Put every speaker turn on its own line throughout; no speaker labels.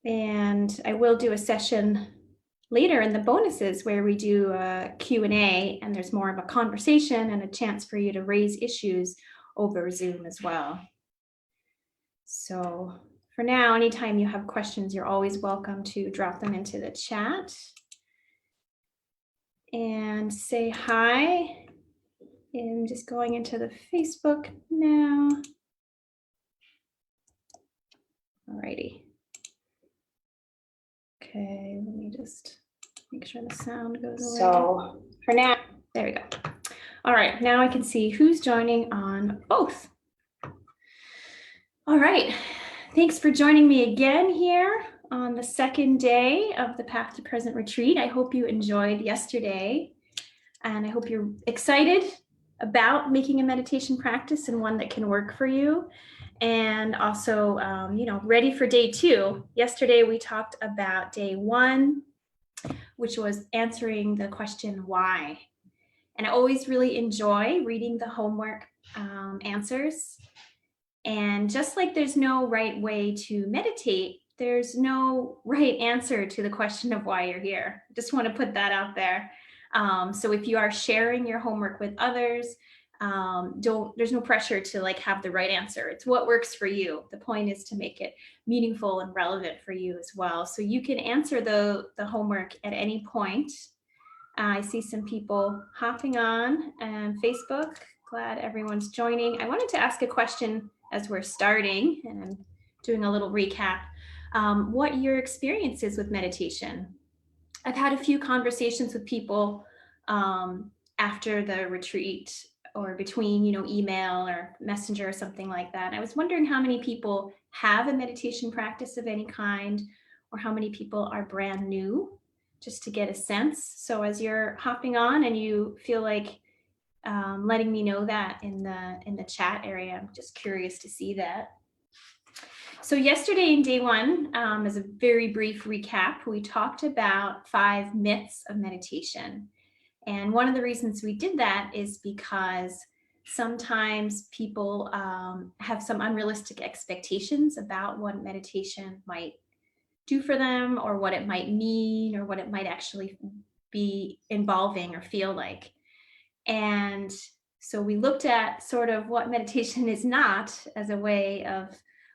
And I will do a session later in the bonuses where we do a Q&A, and there's more of a conversation and a chance for you to raise issues over Zoom as well. So for now, anytime you have questions, you're always welcome to drop them into the chat and say hi. I'm just going into the Facebook now. Alrighty. Okay, let me just make sure the sound goes away. So for now, there we go. All right, now I can see who's joining on both. All right, thanks for joining me again here on the second day of the Path to Present retreat. I hope you enjoyed yesterday, and I hope you're excited about making a meditation practice and one that can work for you. And also, ready for day 2. Yesterday, we talked about day 1, which was answering the question, why? And I always really enjoy reading the homework answers. And just like there's no right way to meditate, there's no right answer to the question of why you're here. Just want to put that out there. So if you are sharing your homework with others, there's no pressure to have the right answer. It's what works for you. The point is to make it meaningful and relevant for you as well. So you can answer the homework at any point. I see some people hopping on Facebook. Glad everyone's joining. I wanted to ask a question as we're starting and doing a little recap. What your experience is with meditation. I've had a few conversations with people after the retreat or between, email or messenger or something like that. I was wondering how many people have a meditation practice of any kind, or how many people are brand new, just to get a sense. So as you're hopping on and you feel like letting me know that in the chat area, I'm just curious to see that. So yesterday in day 1, as a very brief recap, we talked about 5 myths of meditation. And one of the reasons we did that is because sometimes people have some unrealistic expectations about what meditation might do for them, or what it might mean, or what it might actually be involving or feel like. And so we looked at sort of what meditation is not, as a way of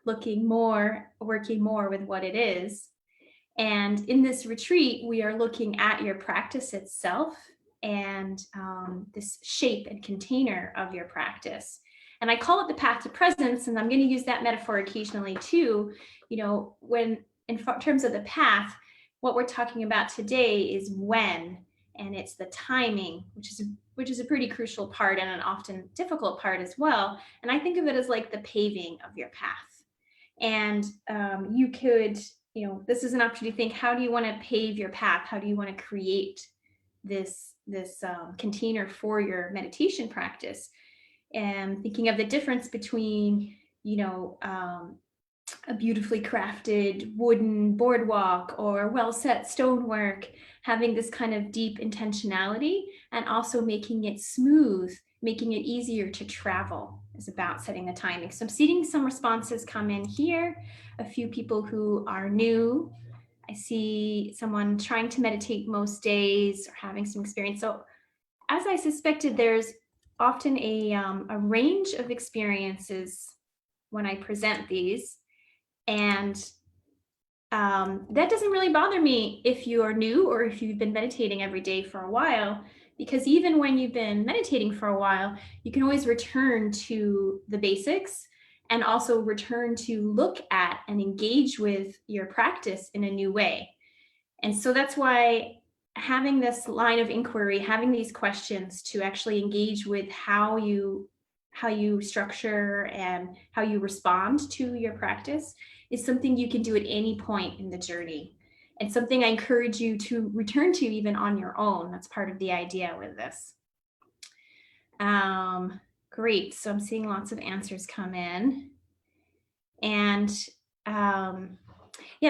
working more with what it is. And in this retreat, we are looking at your practice itself and this shape and container of your practice. And I call it the path to presence, and I'm going to use that metaphor occasionally too. When in terms of the path, what we're talking about today is when, and it's the timing, which is a pretty crucial part and an often difficult part as well. And I think of it as like the paving of your path. And you could, this is an opportunity to think, how do you want to pave your path? How do you want to create this container for your meditation practice? And thinking of the difference between, a beautifully crafted wooden boardwalk or well-set stonework, having this kind of deep intentionality, and also making it smooth, making it easier to travel, is about setting the timing. So I'm seeing some responses come in here, a few people who are new. I see someone trying to meditate most days or having some experience. So as I suspected, there's often a range of experiences when I present these. And that doesn't really bother me if you are new or if you've been meditating every day for a while, because even when you've been meditating for a while, you can always return to the basics and also return to look at and engage with your practice in a new way. And so that's why having this line of inquiry, having these questions to actually engage with how you structure and how you respond to your practice is something you can do at any point in the journey, and something I encourage you to return to even on your own. That's part of the idea with this. Great, so I'm seeing lots of answers come in. And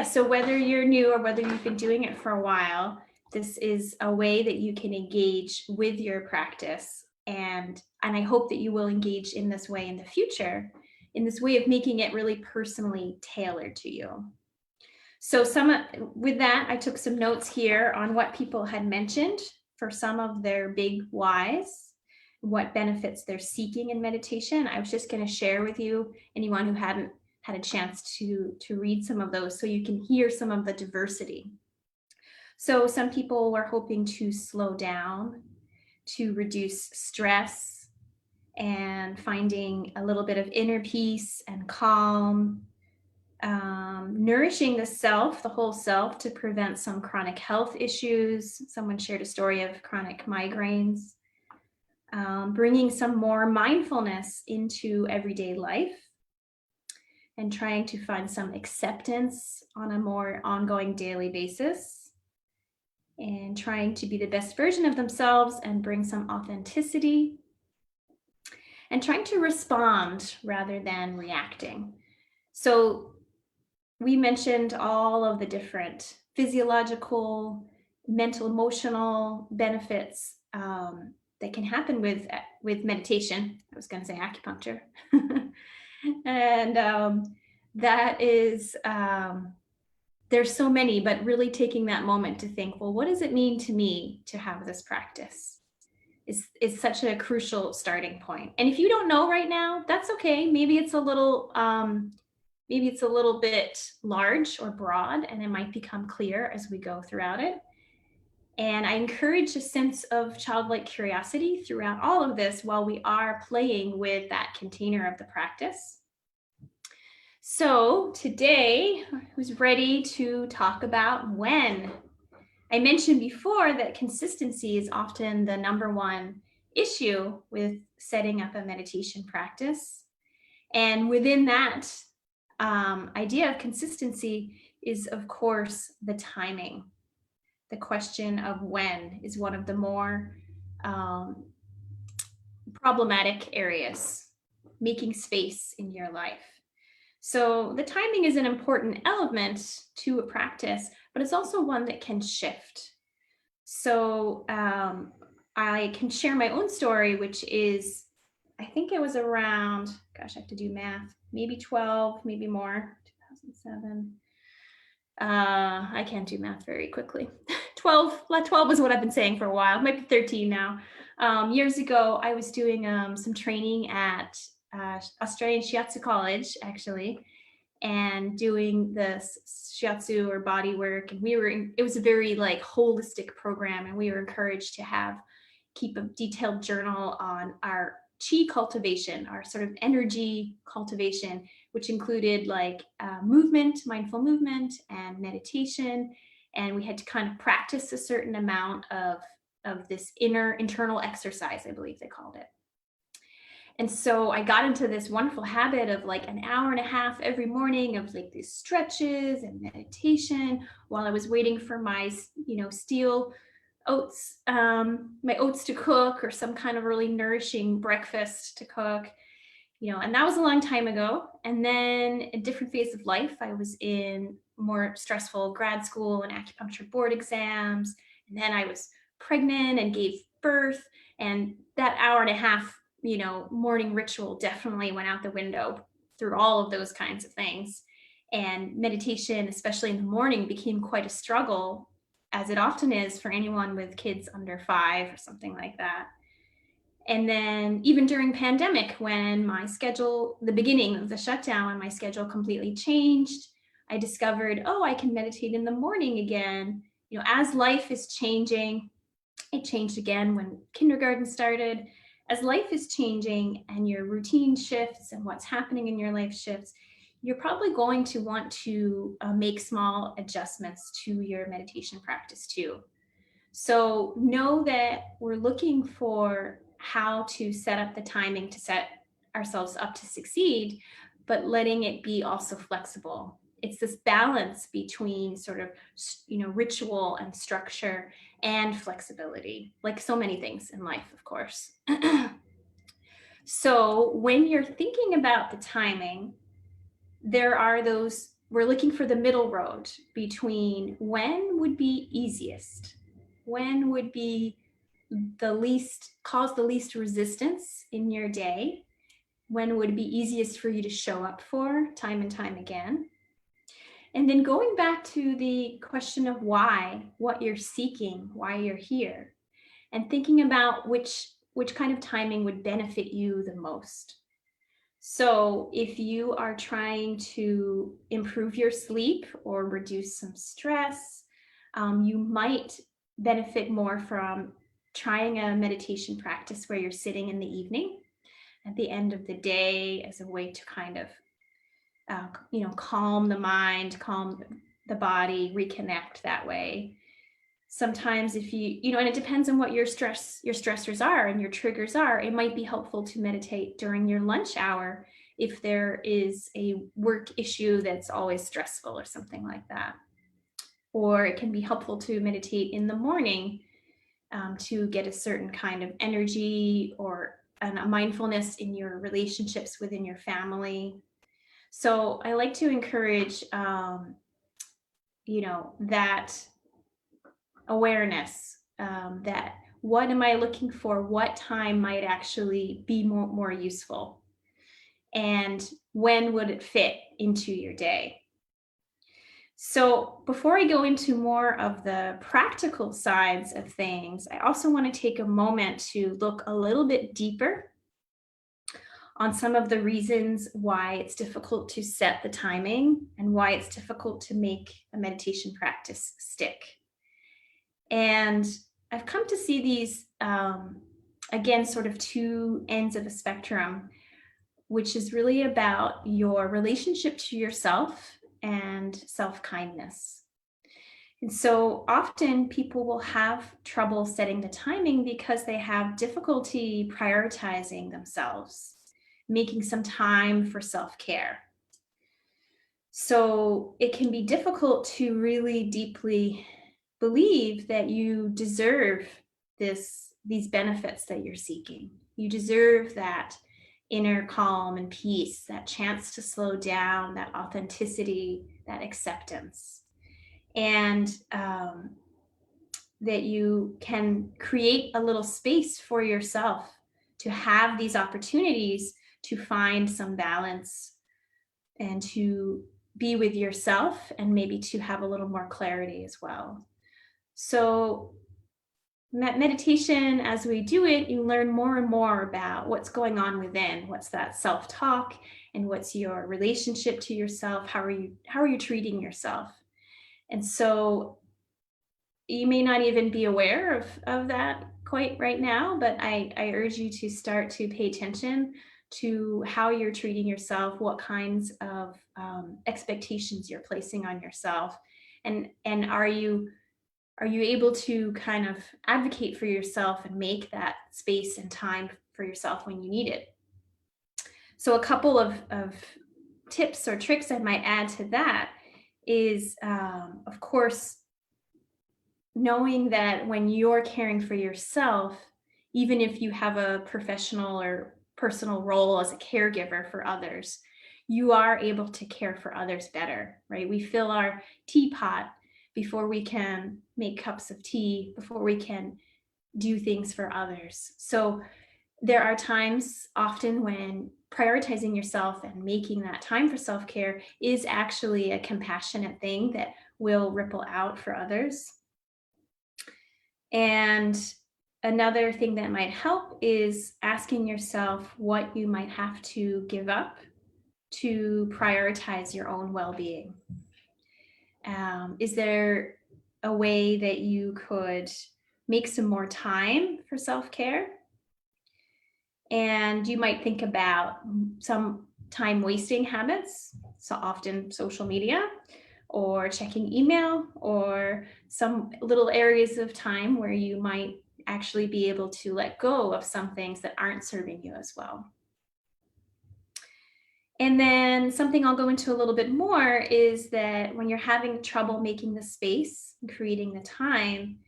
so whether you're new or whether you've been doing it for a while, this is a way that you can engage with your practice. And I hope that you will engage in this way in the future, in this way of making it really personally tailored to you. So with that, I took some notes here on what people had mentioned for some of their big whys, what benefits they're seeking in meditation. I was just going to share with you, anyone who hadn't had a chance to read some of those, so you can hear some of the diversity. So some people were hoping to slow down, to reduce stress, and finding a little bit of inner peace and calm, nourishing the self, the whole self, to prevent some chronic health issues. Someone shared a story of chronic migraines, bringing some more mindfulness into everyday life, and trying to find some acceptance on a more ongoing daily basis, and trying to be the best version of themselves and bring some authenticity, and trying to respond rather than reacting. So we mentioned all of the different physiological, mental, emotional benefits that can happen with meditation. I was going to say acupuncture. And that is, there's so many, but really taking that moment to think, well, what does it mean to me to have this practice? Is such a crucial starting point. And if you don't know right now, that's okay. Maybe it's a little bit large or broad, and it might become clear as we go throughout it. And I encourage a sense of childlike curiosity throughout all of this while we are playing with that container of the practice. So today, who's ready to talk about when? I mentioned before that consistency is often the number one issue with setting up a meditation practice. And within that idea of consistency is, of course, the timing. The question of when is one of the more problematic areas, making space in your life. So the timing is an important element to a practice, but it's also one that can shift. So I can share my own story, which is, I think it was around, gosh, I have to do math, maybe 12, maybe more, 2007. I can't do math very quickly. 12 is what I've been saying for a while, maybe 13 now. Years ago, I was doing some training at Australian Shiatsu College, actually, and doing this shiatsu or body work. And it was a very like holistic program, and we were encouraged to keep a detailed journal on our chi cultivation, our sort of energy cultivation, which included like movement, mindful movement, and meditation. And we had to kind of practice a certain amount of this internal exercise, I believe they called it. And so I got into this wonderful habit of like an hour and a half every morning of like these stretches and meditation while I was waiting for my, steel oats, my oats to cook, or some kind of really nourishing breakfast to cook, and that was a long time ago. And then a different phase of life, I was in more stressful grad school and acupuncture board exams. And then I was pregnant and gave birth. And that hour and a half, morning ritual definitely went out the window through all of those kinds of things. And meditation, especially in the morning, became quite a struggle, as it often is for anyone with kids under 5 or something like that. And then even during pandemic, when the beginning of the shutdown, when my schedule completely changed, I discovered, I can meditate in the morning again. As life is changing, it changed again when kindergarten started. As life is changing and your routine shifts and what's happening in your life shifts, you're probably going to want to make small adjustments to your meditation practice too. So know that we're looking for how to set up the timing to set ourselves up to succeed, but letting it be also flexible. It's this balance between sort of, ritual and structure and flexibility, like so many things in life, of course. So when you're thinking about the timing, we're looking for the middle road between when would be easiest, when would be cause the least resistance in your day, when would be easiest for you to show up for time and time again. And then going back to the question of why, what you're seeking, why you're here, and thinking about which kind of timing would benefit you the most. So, if you are trying to improve your sleep or reduce some stress, you might benefit more from trying a meditation practice where you're sitting in the evening at the end of the day as a way to kind of, calm the mind, calm the body, reconnect that way. Sometimes if and it depends on what your stressors are and your triggers are. It might be helpful to meditate during your lunch hour if there is a work issue that's always stressful or something like that. Or it can be helpful to meditate in the morning to get a certain kind of energy or a mindfulness in your relationships within your family. So I like to encourage, that awareness, that what am I looking for? What time might actually be more useful? And when would it fit into your day? So before I go into more of the practical sides of things, I also want to take a moment to look a little bit deeper on some of the reasons why it's difficult to set the timing and why it's difficult to make a meditation practice stick. And I've come to see these, again, sort of two ends of a spectrum, which is really about your relationship to yourself and self-kindness. And so often people will have trouble setting the timing because they have difficulty prioritizing themselves, making some time for self-care. So it can be difficult to really deeply believe that you deserve these benefits that you're seeking. You deserve that inner calm and peace, that chance to slow down, that authenticity, that acceptance. And that you can create a little space for yourself to have these opportunities to find some balance and to be with yourself and maybe to have a little more clarity as well. So meditation, as we do it, you learn more and more about what's going on within, what's that self-talk, and what's your relationship to yourself. How are you treating yourself? And so you may not even be aware of that quite right now, but I urge you to start to pay attention to how you're treating yourself, what kinds of expectations you're placing on yourself, and are you able to kind of advocate for yourself and make that space and time for yourself when you need it? So a couple of tips or tricks I might add to that is, of course, knowing that when you're caring for yourself, even if you have a professional or personal role as a caregiver for others, you are able to care for others better, right? We fill our teapot before we can make cups of tea, before we can do things for others. So there are times often when prioritizing yourself and making that time for self-care is actually a compassionate thing that will ripple out for others. And another thing that might help is asking yourself what you might have to give up to prioritize your own well-being. Is there a way that you could make some more time for self-care? And you might think about some time wasting habits, so often social media or checking email, or some little areas of time where you might actually be able to let go of some things that aren't serving you as well. And then something I'll go into a little bit more is that when you're having trouble making the space and creating the time,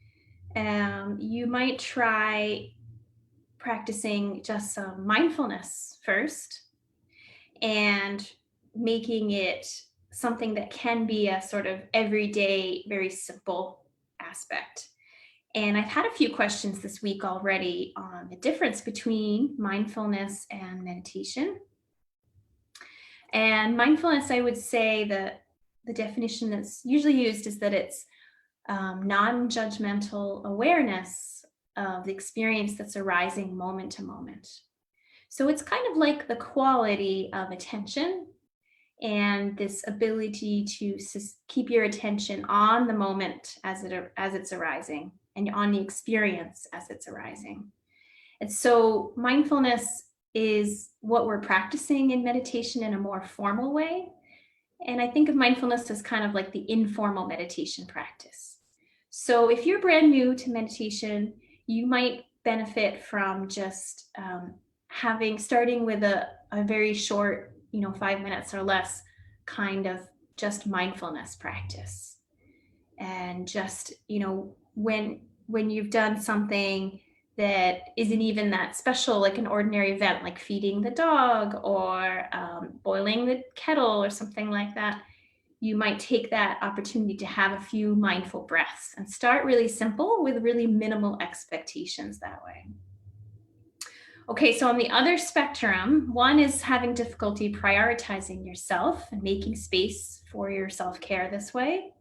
you might try practicing just some mindfulness first and making it something that can be a sort of everyday, very simple aspect. And I've had a few questions this week already on the difference between mindfulness and meditation. And mindfulness, I would say that the definition that's usually used is that it's non-judgmental awareness of the experience that's arising moment to moment. So it's kind of like the quality of attention and this ability to keep your attention on the moment as it's arising and on the experience as it's arising. And so mindfulness is what we're practicing in meditation in a more formal way. And I think of mindfulness as kind of like the informal meditation practice. So if you're brand new to meditation, you might benefit from just starting with a very short, 5 minutes or less kind of just mindfulness practice. And just, when you've done something that isn't even that special, like an ordinary event, like feeding the dog or boiling the kettle or something like that, you might take that opportunity to have a few mindful breaths and start really simple with really minimal expectations that way. Okay, so on the other spectrum, one is having difficulty prioritizing yourself and making space for your self-care this way.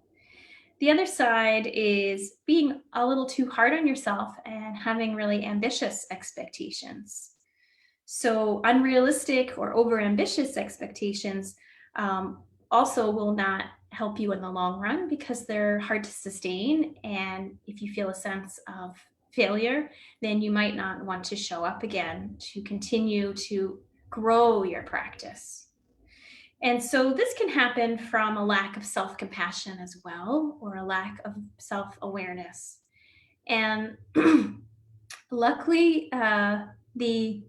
The other side is being a little too hard on yourself and having really ambitious expectations. So unrealistic or overambitious expectations also will not help you in the long run because they're hard to sustain. And if you feel a sense of failure, then you might not want to show up again to continue to grow your practice. And so this can happen from a lack of self-compassion as well, or a lack of self-awareness. And luckily, the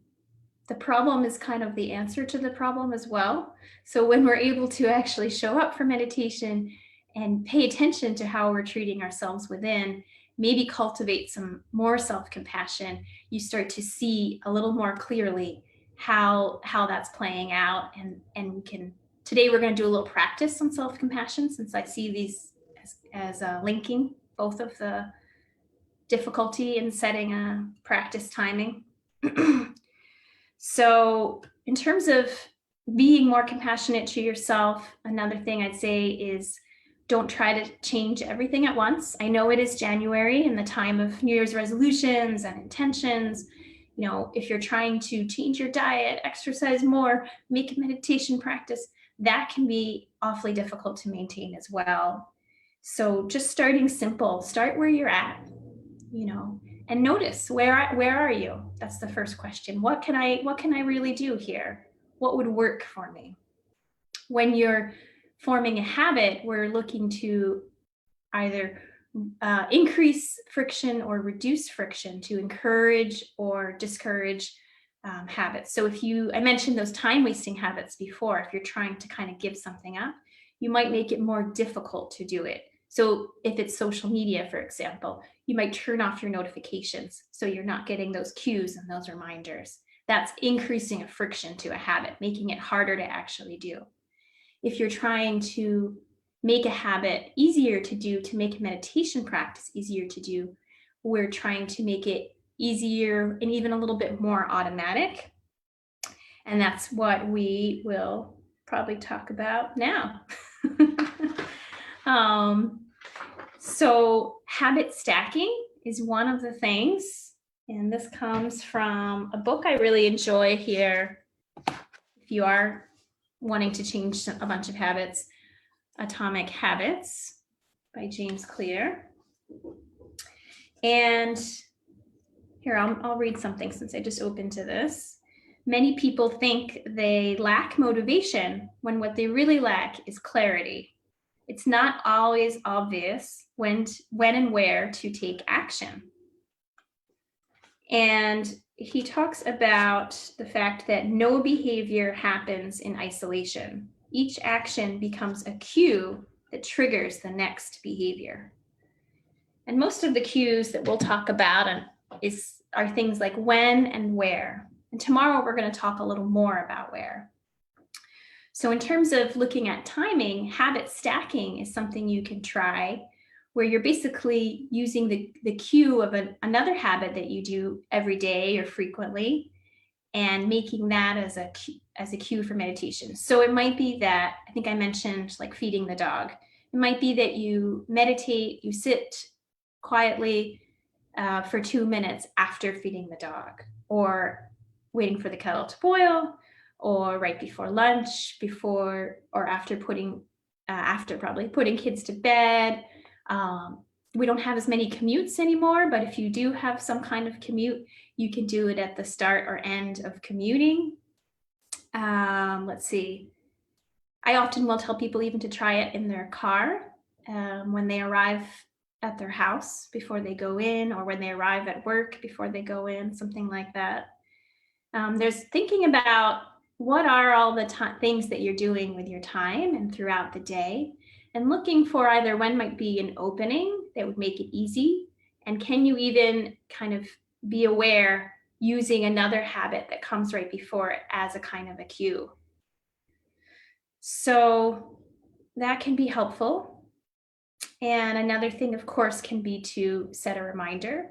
problem is kind of the answer to the problem as well. So when we're able to actually show up for meditation and pay attention to how we're treating ourselves within, maybe cultivate some more self-compassion, you start to see a little more clearly how that's playing out. And we can, today we're going to do a little practice on self-compassion, since I see these as linking both of the difficulty in setting a practice timing. So in terms of being more compassionate to yourself, another thing I'd say is don't try to change everything at once. I know it is January and the time of New Year's resolutions and intentions. If you're trying to change your diet, exercise more, make a meditation practice, that can be awfully difficult to maintain as well. So just starting simple, start where you're at, and notice where are you? That's the first question. What can I really do here? What would work for me? When you're forming a habit, we're looking to either increase friction or reduce friction to encourage or discourage habits. So I mentioned those time-wasting habits before. If you're trying to kind of give something up, you might make it more difficult to do it. So if it's social media, for example, you might turn off your notifications so you're not getting those cues and those reminders. That's increasing a friction to a habit, making it harder to actually do. If you're trying to make a habit easier to do, to make a meditation practice easier to do, we're trying to make it easier and even a little bit more automatic. And that's what we will probably talk about now. So habit stacking is one of the things, and this comes from a book I really enjoy here. If you are wanting to change a bunch of habits, Atomic Habits by James Clear. And here, I'll read something since I just opened to this. Many people think they lack motivation when what they really lack is clarity. It's not always obvious when and where to take action. And he talks about the fact that no behavior happens in isolation. Each action becomes a cue that triggers the next behavior. And most of the cues that we'll talk about are things like when and where. And tomorrow we're going to talk a little more about where. So in terms of looking at timing, habit stacking is something you can try, where you're basically using the cue of another habit that you do every day or frequently, and making that as a cue for meditation. So it might be that, I think I mentioned like feeding the dog. It might be that you meditate, you sit quietly for 2 minutes after feeding the dog, or waiting for the kettle to boil, or right before lunch, before or after after probably putting kids to bed. We don't have as many commutes anymore, but if you do have some kind of commute, you can do it at the start or end of commuting. Let's see. I often will tell people even to try it in their car when they arrive at their house before they go in, or when they arrive at work before they go in, something like that. There's thinking about what are all the things that you're doing with your time and throughout the day, and looking for either when might be an opening that would make it easy, and can you even kind of be aware using another habit that comes right before it as a kind of a cue. So that can be helpful. And another thing, of course, can be to set a reminder.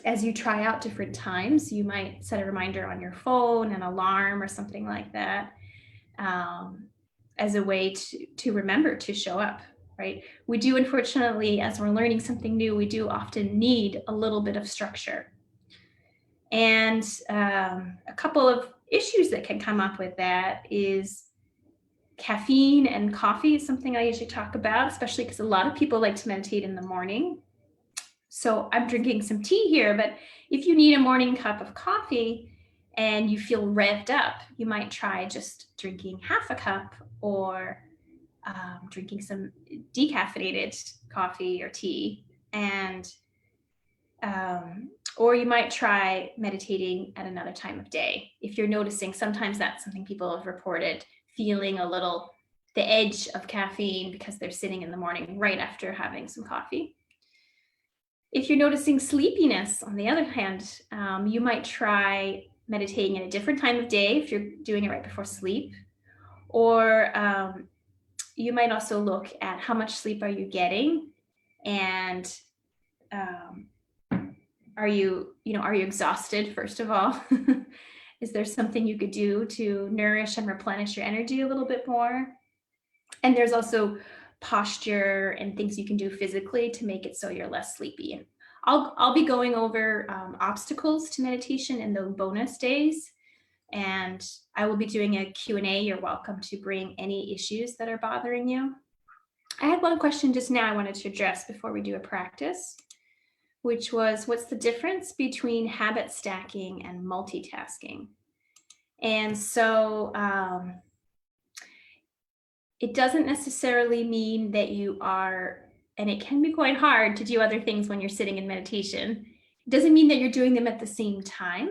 As you try out different times, you might set a reminder on your phone, an alarm or something like that, as a way to remember to show up, right? We do, unfortunately, as we're learning something new, we do often need a little bit of structure. And a couple of issues that can come up with that is caffeine and coffee is something I usually talk about, especially because a lot of people like to meditate in the morning. So I'm drinking some tea here, but if you need a morning cup of coffee and you feel revved up, you might try just drinking half a cup, or drinking some decaffeinated coffee or tea. And or you might try meditating at another time of day. If you're noticing, sometimes that's something people have reported, feeling a little the edge of caffeine because they're sitting in the morning right after having some coffee. If you're noticing sleepiness, on the other hand, you might try meditating at a different time of day if you're doing it right before sleep. Or you might also look at how much sleep are you getting, and are you exhausted, first of all? Is there something you could do to nourish and replenish your energy a little bit more? And there's also posture and things you can do physically to make it so you're less sleepy. And I'll be going over obstacles to meditation in the bonus days, and I will be doing a Q&A. You're welcome to bring any issues that are bothering you. I had one question just now I wanted to address before we do a practice, which was, what's the difference between habit stacking and multitasking? And so it doesn't necessarily mean that you are, and it can be quite hard to do other things when you're sitting in meditation. It doesn't mean that you're doing them at the same time.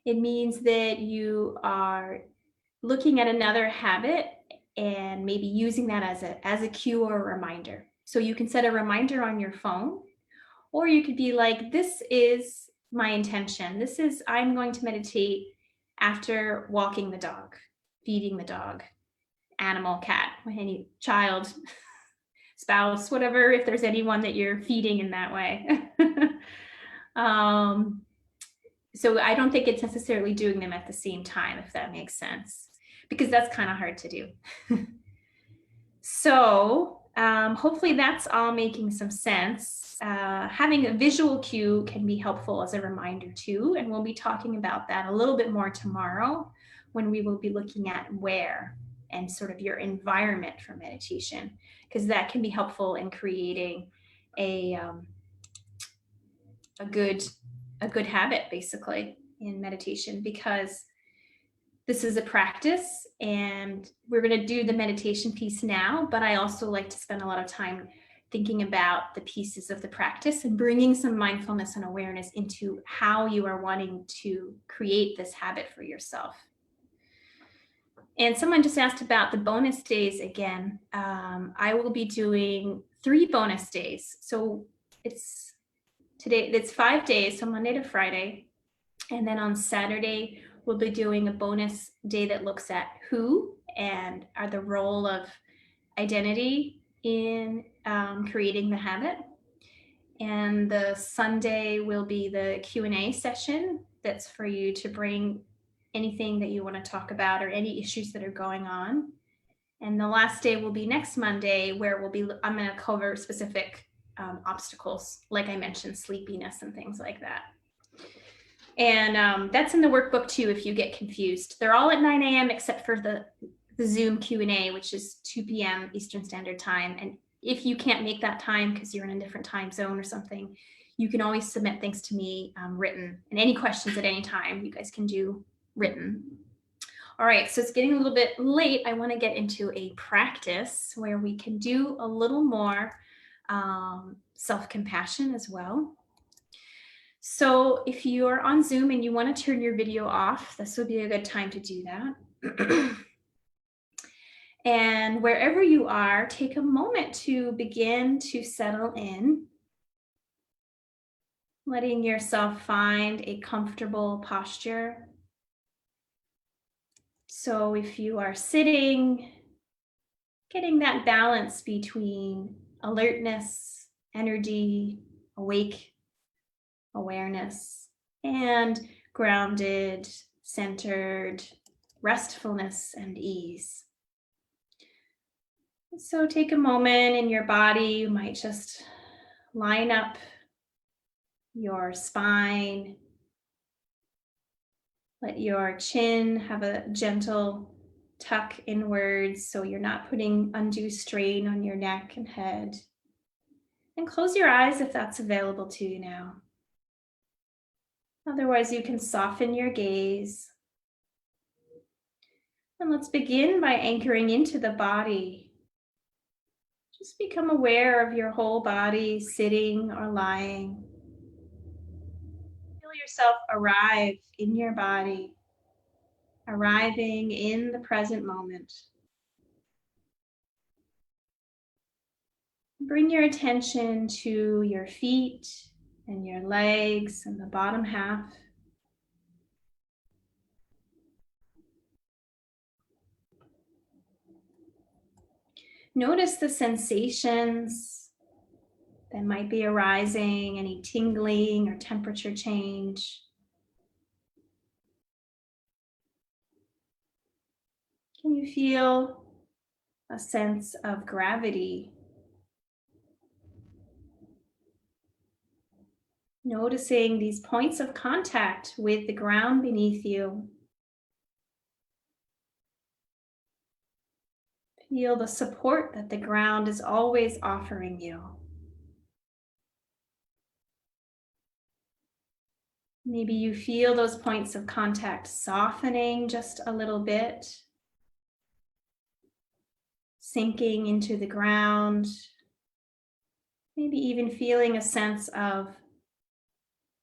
It means that you are looking at another habit and maybe using that as a cue or a reminder. So you can set a reminder on your phone, or you could be like, this is my intention. I'm going to meditate after walking the dog, feeding the dog, animal, cat, any child, spouse, whatever, if there's anyone that you're feeding in that way. So I don't think it's necessarily doing them at the same time, if that makes sense, because that's kind of hard to do. So hopefully that's all making some sense. Having a visual cue can be helpful as a reminder too, and we'll be talking about that a little bit more tomorrow, when we will be looking at where and sort of your environment for meditation, because that can be helpful in creating a good habit, basically, in meditation, because this is a practice, and we're going to do the meditation piece now, but I also like to spend a lot of time thinking about the pieces of the practice and bringing some mindfulness and awareness into how you are wanting to create this habit for yourself. And someone just asked about the bonus days again. I will be doing 3 bonus days. So it's 5 days, so Monday to Friday. And then on Saturday, we'll be doing a bonus day that looks at who and are the role of identity in creating the habit. And the Sunday will be the Q&A session fits for you to bring anything that you want to talk about or any issues that are going on. And the last day will be next Monday, where I'm going to cover specific obstacles, like I mentioned, sleepiness and things like that. And that's in the workbook too, if you get confused. They're all at 9 a.m. except for the Zoom Q&A, which is 2 p.m. Eastern Standard Time. And if you can't make that time because you're in a different time zone or something, you can always submit things to me written. And any questions at any time, you guys can do written. All right, so it's getting a little bit late. I want to get into a practice where we can do a little more self-compassion as well. So if you are on Zoom and you want to turn your video off, this would be a good time to do that. And wherever you are, take a moment to begin to settle in, letting yourself find a comfortable posture. So if you are sitting, getting that balance between alertness, energy, awake, awareness, and grounded, centered, restfulness and ease. So take a moment in your body. You might just line up your spine. Let your chin have a gentle tuck inwards so you're not putting undue strain on your neck and head. And close your eyes if that's available to you now. Otherwise, you can soften your gaze. And let's begin by anchoring into the body. Just become aware of your whole body, sitting or lying. Feel yourself arrive in your body, arriving in the present moment. Bring your attention to your feet and your legs and the bottom half. Notice the sensations that might be arising, any tingling or temperature change. Can you feel a sense of gravity? Noticing these points of contact with the ground beneath you. Feel the support that the ground is always offering you. Maybe you feel those points of contact softening just a little bit, sinking into the ground, maybe even feeling a sense of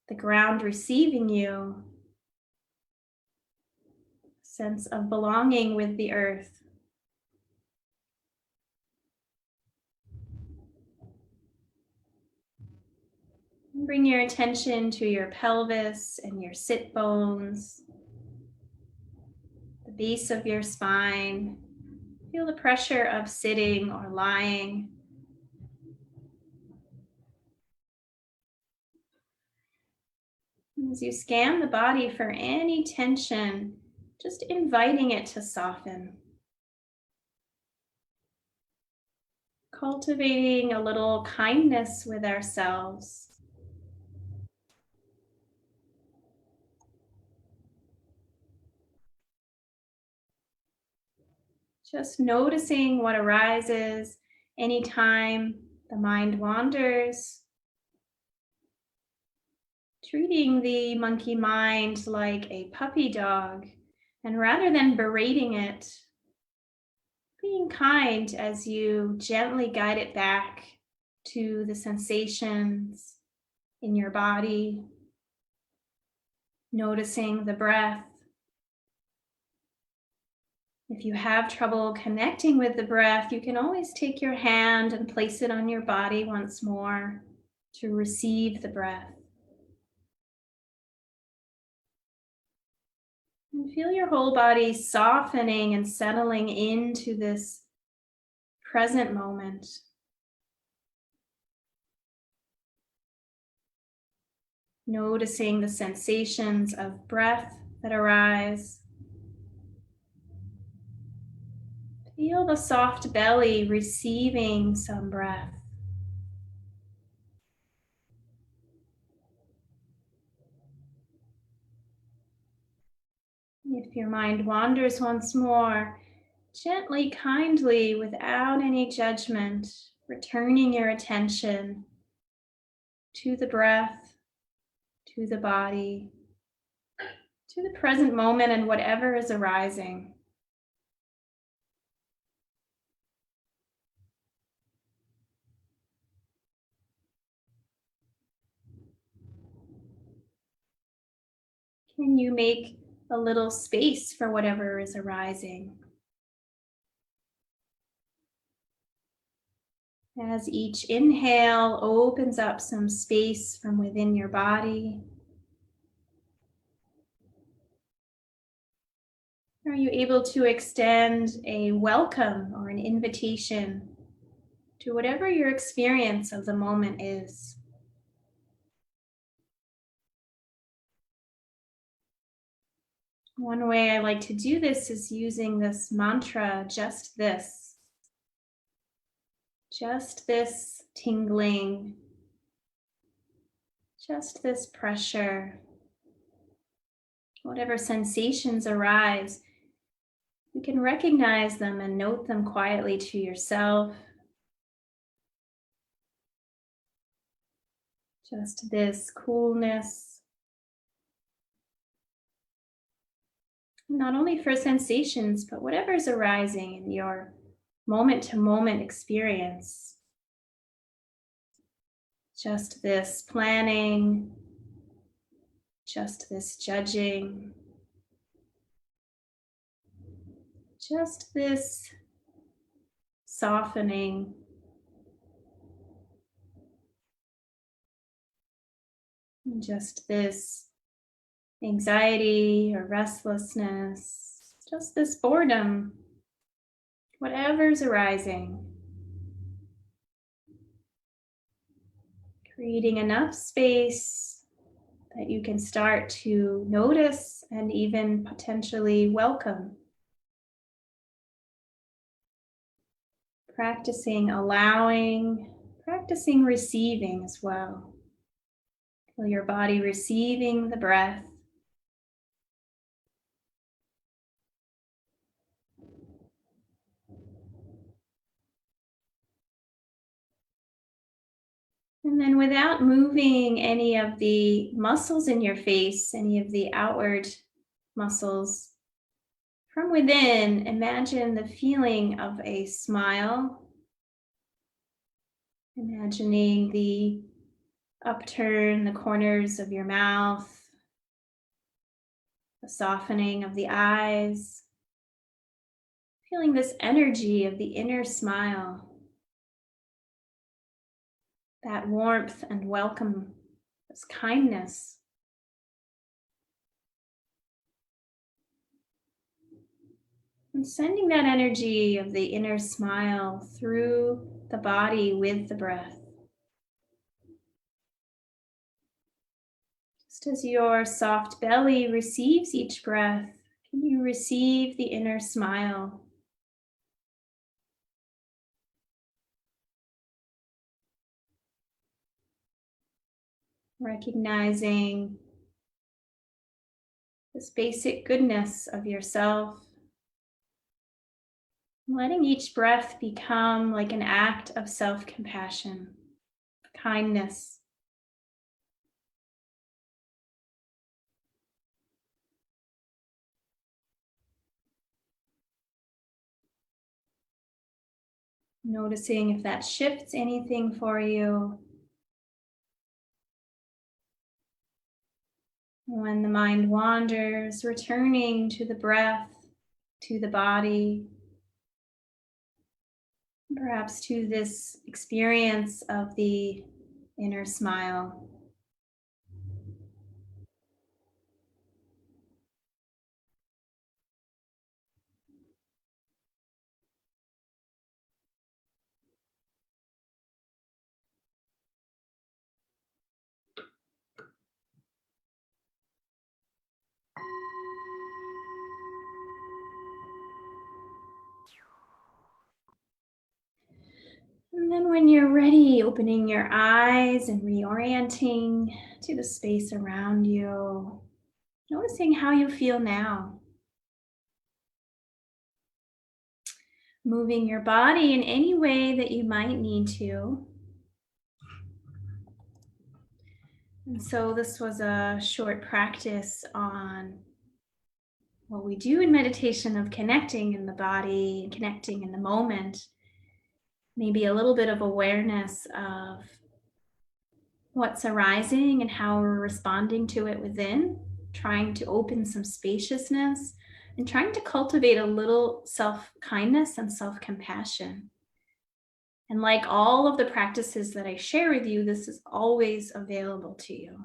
the ground receiving you, a sense of belonging with the earth. Bring your attention to your pelvis and your sit bones, the base of your spine. Feel the pressure of sitting or lying. As you scan the body for any tension, just inviting it to soften. Cultivating a little kindness with ourselves. Just noticing what arises anytime the mind wanders. Treating the monkey mind like a puppy dog, and rather than berating it, being kind as you gently guide it back to the sensations in your body, noticing the breath. If you have trouble connecting with the breath, you can always take your hand and place it on your body once more to receive the breath. And feel your whole body softening and settling into this present moment. Noticing the sensations of breath that arise. Feel the soft belly receiving some breath. If your mind wanders once more, gently, kindly, without any judgment, returning your attention to the breath, to the body, to the present moment and whatever is arising. Can you make a little space for whatever is arising? As each inhale opens up some space from within your body, are you able to extend a welcome or an invitation to whatever your experience of the moment is? One way I like to do this is using this mantra, just this tingling, just this pressure. Whatever sensations arise, you can recognize them and note them quietly to yourself. Just this coolness, not only for sensations, but whatever's arising in your moment to moment experience. Just this planning, just this judging, just this softening, just this anxiety or restlessness, just this boredom, whatever's arising. Creating enough space that you can start to notice and even potentially welcome. Practicing allowing, practicing receiving as well. Feel your body receiving the breath. And then without moving any of the muscles in your face, any of the outward muscles, from within, imagine the feeling of a smile. Imagining the upturn, the corners of your mouth, the softening of the eyes, feeling this energy of the inner smile, that warmth and welcome, this kindness. And sending that energy of the inner smile through the body with the breath. Just as your soft belly receives each breath, can you receive the inner smile? Recognizing this basic goodness of yourself. Letting each breath become like an act of self-compassion, kindness. Noticing if that shifts anything for you. When the mind wanders, returning to the breath, to the body, perhaps to this experience of the inner smile. then when you're ready, opening your eyes and reorienting to the space around you, noticing how you feel now. Moving your body in any way that you might need to. And so this was a short practice on what we do in meditation of connecting in the body, connecting in the moment. Maybe a little bit of awareness of what's arising and how we're responding to it within, trying to open some spaciousness and trying to cultivate a little self-kindness and self-compassion. And like all of the practices that I share with you, this is always available to you.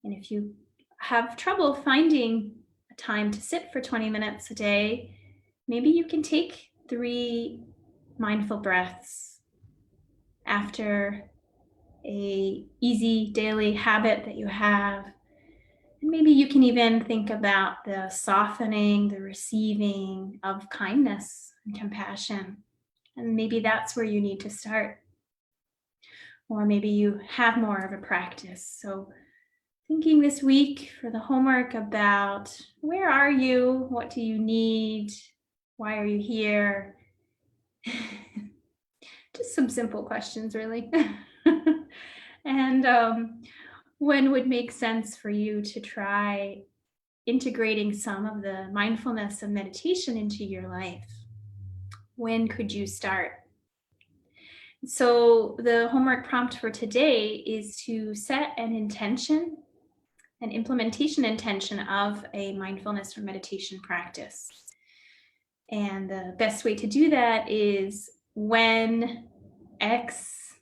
And if you have trouble finding a time to sit for 20 minutes a day, maybe you can take 3 mindful breaths after a easy daily habit that you have. And maybe you can even think about the softening, the receiving of kindness and compassion. And maybe that's where you need to start. Or maybe you have more of a practice. So thinking this week for the homework about where are you? What do you need? Why are you here? Just some simple questions, really. And when would make sense for you to try integrating some of the mindfulness and meditation into your life? When could you start? So the homework prompt for today is to set an intention, an implementation intention of a mindfulness or meditation practice. And the best way to do that is when X,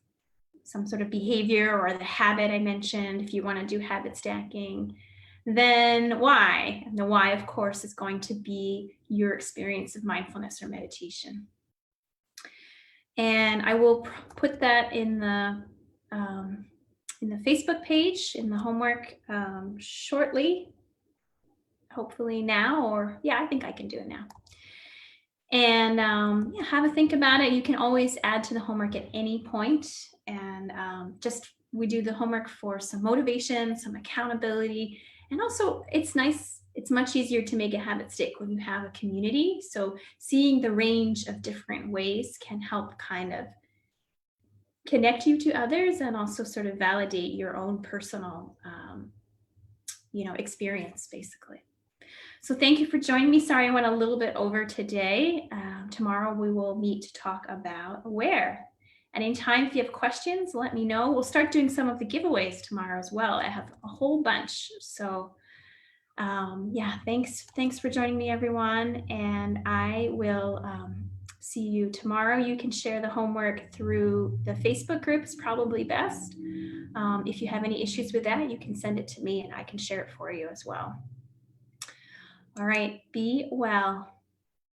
some sort of behavior or the habit I mentioned, if you want to do habit stacking, then Y. And the Y, of course, is going to be your experience of mindfulness or meditation. And I will put that in the Facebook page, in the homework shortly, hopefully now, or yeah, I think I can do it now. And yeah, have a think about it. You can always add to the homework at any point. And we do the homework for some motivation, some accountability. And also it's nice, it's much easier to make a habit stick when you have a community. So seeing the range of different ways can help kind of connect you to others and also sort of validate your own personal, experience, basically. So thank you for joining me. Sorry, I went a little bit over today. Tomorrow we will meet to talk about where. And in time, if you have questions, let me know. We'll start doing some of the giveaways tomorrow as well. I have a whole bunch. So yeah, thanks for joining me, everyone. And I will see you tomorrow. You can share the homework through the Facebook group. It's probably best. If you have any issues with that, you can send it to me and I can share it for you as well. All right, be well.